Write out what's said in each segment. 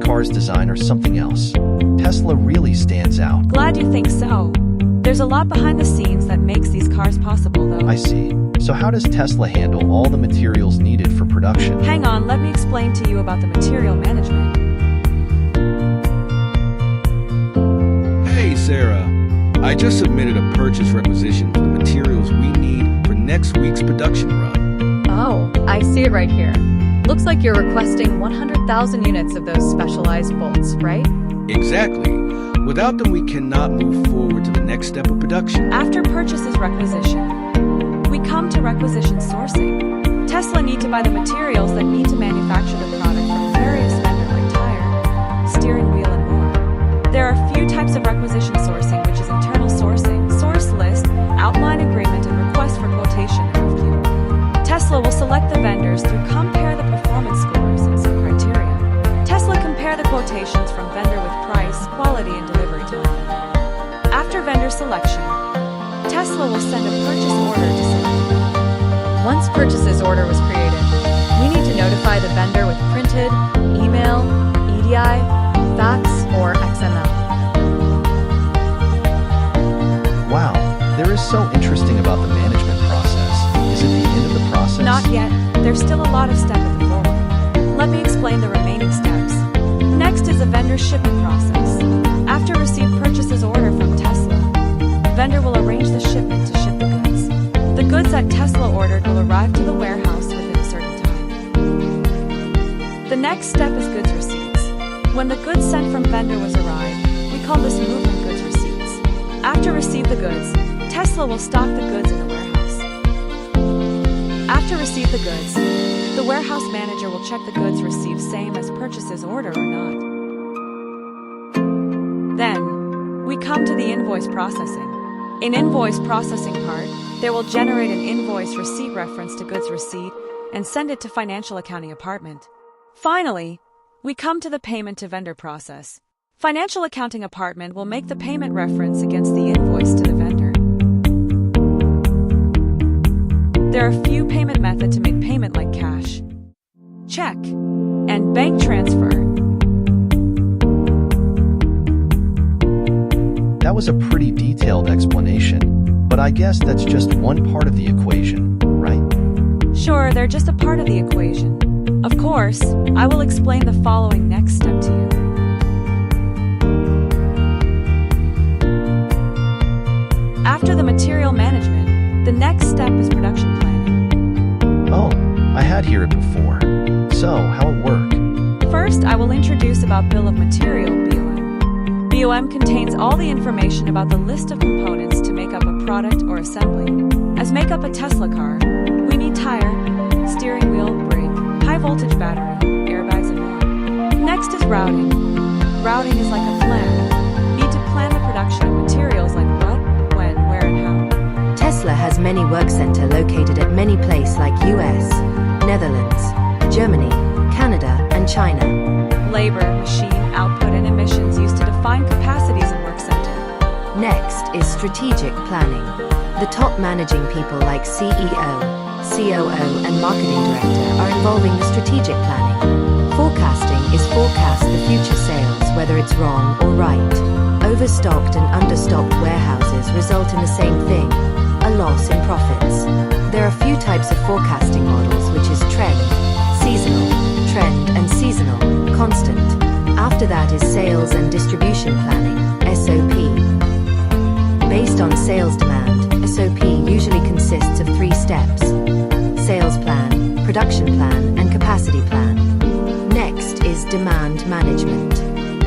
car's design or something else? Tesla really stands out. Glad you think so. There's a lot behind the scenes that makes these cars possible, though. I see. So how does Tesla handle all the materials needed for production? Hang on, let me explain to you about the material management. Hey, Sarah. I just submitted a purchase requisition for the materials we need for next week's production run. Oh, I see it right here. Looks like you're requesting 100,000 units of those specialized bolts, right? Exactly. Without them, we cannot move forward to the next step of production. After purchase is requisition, we come to requisition sourcing. Tesla need to buy the materials that need to manufacture the product from various vendors like tire, steering wheel, and more. There are a few types of requisition sourcing, which is internal sourcing, source list, outline agreement, and request for quotation and review. Tesla will select the vendors through compare the performance scores and some criteria. Tesla compare the quotations from vendor with price, quality, and delivery time. After vendor selection, Tesla will send a purchase order to select. Once purchases order was created, we need to notify the vendor with printed, email, EDI, fax, or XML. Wow, there is so interesting about the management process. Is it the end of the process? Not yet. There's still a lot of steps at the forward. Let me explain the remaining steps. Next is the vendor shipment process. After received purchases order from Tesla, vendor will arrange the shipment to ship the goods. The goods that Tesla ordered will arrive to the warehouse within a certain time. The next step is goods receipts. When the goods sent from vendor was arrived, we call this movement goods receipts. After receive the goods, Tesla will stock the goods in the warehouse. After receive the goods, the warehouse manager will check the goods received same as purchases order or not. Then, we come to the invoice processing. In invoice processing part, there will generate an invoice receipt reference to goods receipt and send it to financial accounting department. Finally, we come to the payment to vendor process. Financial accounting department will make the payment reference against the invoice to the vendor. There are a few payment methods to make payment like cash, check, and bank transfer. That was a pretty detailed explanation, but I guess that's just one part of the equation, right? Sure, they're just a part of the equation. Of course, I will explain the following next step to you. After the material management, the next step is production planning. Oh, I had heard it before. So, how it work? First, I will introduce about Bill of Material, BOM. BOM contains all the information about the list of components to make up a product or assembly. As make up a Tesla car, we need tire, steering wheel, brake, high voltage battery, airbags, and more. Next is routing. Routing is like a plan. Need to plan the production of materials like what, when, where, and how. Tesla has many work center located at many places like US, Netherlands, Germany, Canada, and China. Labor, machine, output, and emissions used to define capacities in work center. Next is strategic planning. The top managing people like CEO, COO, and marketing director are involving the strategic planning. Forecasting is forecast the future sales, whether it's wrong or right. Overstocked and understocked warehouses result in the same thing, a loss in profits. There are a few types of forecasting models, which is trend, seasonal, trend and seasonal, constant. After that is sales and distribution planning, SOP. Based on sales demand, SOP usually consists of 3 steps: sales plan, production plan, and capacity plan. Next is demand management.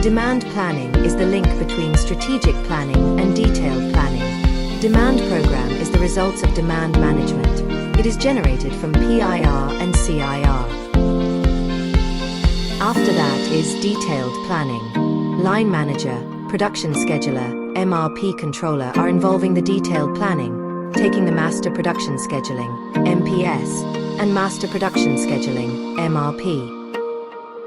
Demand planning is the link between strategic planning and detailed planning. Demand program is the results of demand management. It is generated from PIR and CIR. After that is detailed planning. Line manager, production scheduler, MRP controller are involving the detailed planning, taking the master production scheduling, MPS, and master production scheduling, MRP.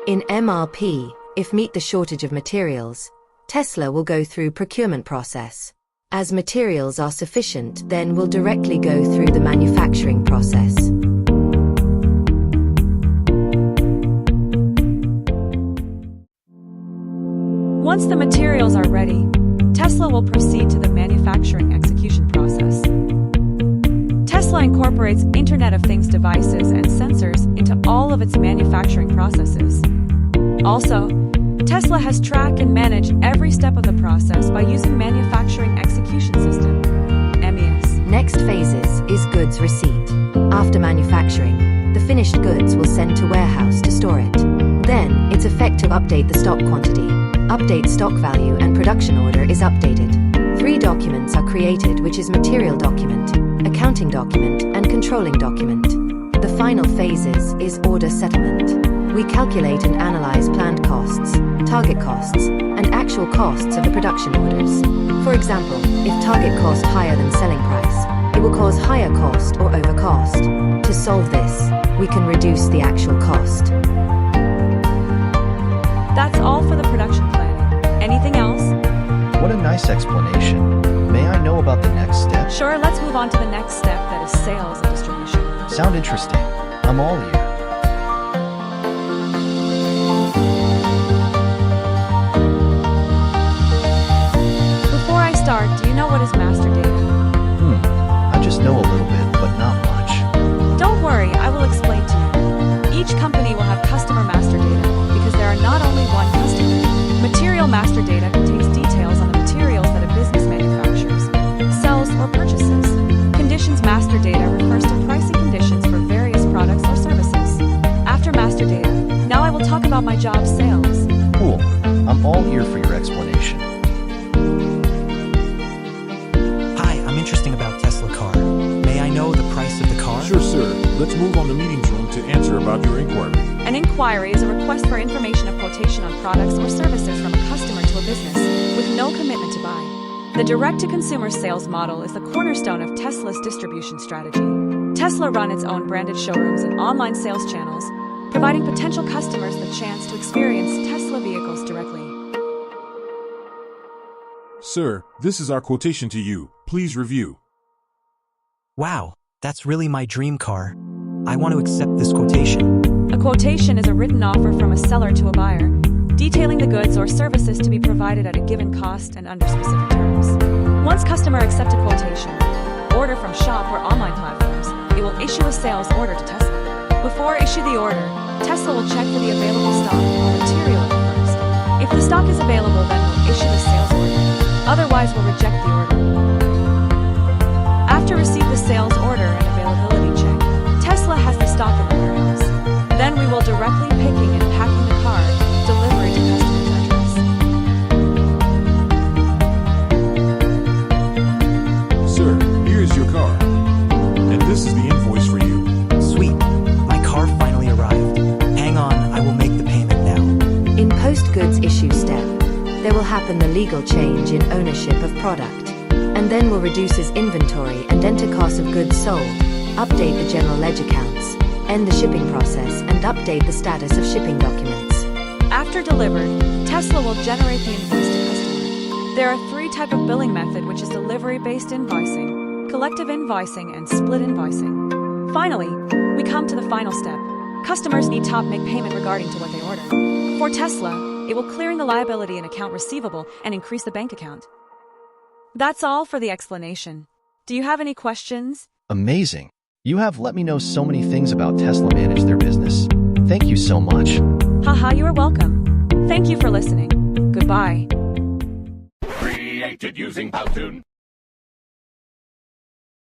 In MRP, if meet the shortage of materials, Tesla will go through procurement process. As materials are sufficient, then will directly go through the manufacturing process. Tesla incorporates Internet of Things devices and sensors into all of its manufacturing processes. Also, Tesla has tracked and managed every step of the process by using Manufacturing Execution System, MES. Next phases is goods receipt. After manufacturing, the finished goods will send to warehouse to store it. Then, it's effect to update the stock quantity, update stock value, and production order is updated. 3 documents are created, which is material document, accounting document, and controlling document. The final phases is order settlement. We calculate and analyze planned costs, target costs, and actual costs of the production orders. For example, if target cost higher than selling price, it will cause higher cost or overcost. To solve this, we can reduce the actual cost. That's all for the production planning. Anything else? What a nice explanation. May I know about the next step? Sure, let's move on to the next step, that is sales and distribution. Sound interesting. I'm all ears. Before I start, do you know what is master data? I just know a little bit, but not much. Don't worry, I will explain to you. Each company will have customer master data because there are not only one customer. Material master data contains details on the materials that a business manufactures, sells, or purchases. Conditions master data refers to pricing conditions for various products or services. After master data, now I will talk about my job, sales. Cool. I'm all ear for your explanation. Hi, I'm interested about Tesla car. May I know the price of the car? Sure, sir. Let's move on to meetings room to answer about your inquiry. An inquiry is a request for information or quotation on products or services from a customer to a business, with no commitment to buy. The direct-to-consumer sales model is the cornerstone of Tesla's distribution strategy. Tesla runs its own branded showrooms and online sales channels, providing potential customers the chance to experience Tesla vehicles directly. Sir, this is our quotation to you. Please review. Wow, that's really my dream car. I want to accept this quotation. A quotation is a written offer from a seller to a buyer, detailing the goods or services to be provided at a given cost and under specific terms. Once customer accepts a quotation, order from shop or online platforms, it will issue a sales order to Tesla. Before issue the order, Tesla will check for the available stock or material at first. If the stock is available, then we'll issue the sales order. Otherwise, we'll reject the order. After receive the sales order and availability check, Tesla has the stock in the warehouse. Then we will directly picking and packing the car, delivery to customer's address. Sir, here is your car. And this is the invoice for you. Sweet, my car finally arrived. Hang on, I will make the payment now. In post-goods issue step, there will happen the legal change in ownership of product, and then will reduce his inventory and enter cost of goods sold, update the general ledger counts, end the shipping process, and update the status of shipping documents. After delivered, Tesla will generate the invoice to customer. There are 3 types of billing method, which is delivery-based invoicing, collective invoicing, and split invoicing. Finally, we come to the final step. Customers need to make payment regarding to what they order. For Tesla, it will clearing the liability and account receivable and increase the bank account. That's all for the explanation. Do you have any questions? Amazing. You have let me know so many things about Tesla manage their business. Thank you so much. Haha, you are welcome. Thank you for listening. Goodbye. Created using Powtoon.